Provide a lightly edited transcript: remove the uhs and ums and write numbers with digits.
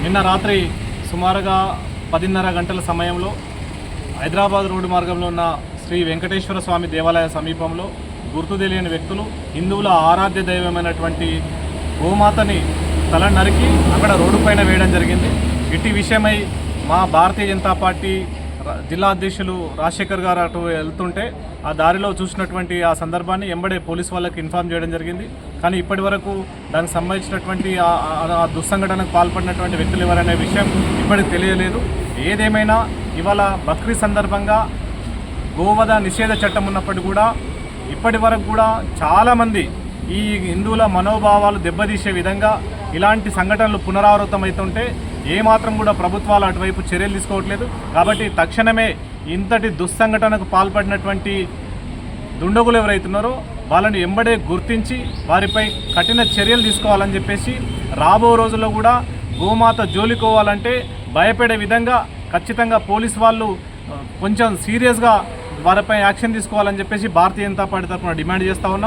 నిన్న రాత్రి సుమారుగా 10:30 గంటల సమయంలో హైదరాబాద్ రోడ్డు మార్గంలో ఉన్న శ్రీ వెంకటేశ్వర స్వామి దేవాలయ సమీపంలో గుర్తు తెలియని వ్యక్తులు హిందువుల ఆరాధ్య దైవమైనటువంటి గోమాతని తల నరికి అక్కడ రోడ్డు పైన వేయడం జరిగింది. ఇట్టి విషయమై మా భారతీయ జనతా పార్టీ జిల్లా అధ్యక్షులు రాజశేఖర్ గారు అటు వెళ్తుంటే ఆ దారిలో చూసినటువంటి ఆ సందర్భాన్ని ఎంబడే పోలీసు వాళ్ళకి ఇన్ఫార్మ్ చేయడం జరిగింది. కానీ ఇప్పటి వరకు దానికి సంబంధించినటువంటి ఆ దుస్సంఘటనకు పాల్పడినటువంటి వ్యక్తులు ఎవరనే విషయం ఇప్పటికి తెలియలేదు. ఏదేమైనా ఇవాళ బక్రీద్ సందర్భంగా గోవధ నిషేధ చట్టం ఉన్నప్పటికీ కూడా ఇప్పటి వరకు కూడా చాలామంది ఈ హిందువుల మనోభావాలు దెబ్బతీసే విధంగా ఇలాంటి సంఘటనలు పునరావృతమవుతుంటే ఏమాత్రం కూడా ప్రభుత్వాలు అటువైపు చర్యలు తీసుకోవట్లేదు. కాబట్టి తక్షణమే ఇంతటి దుస్సంఘటనకు పాల్పడినటువంటి దుండగులు ఎవరైతున్నారో వాళ్ళని ఎంబడే గుర్తించి వారిపై కఠిన చర్యలు తీసుకోవాలని చెప్పేసి రాబో రోజుల్లో కూడా గోమాత జోలికోవాలంటే భయపడే విధంగా ఖచ్చితంగా పోలీసు వాళ్ళు కొంచెం సీరియస్గా వారిపై యాక్షన్ తీసుకోవాలని చెప్పేసి భారతీయ జనతా పార్టీ తరఫున డిమాండ్ చేస్తూ ఉన్నాం.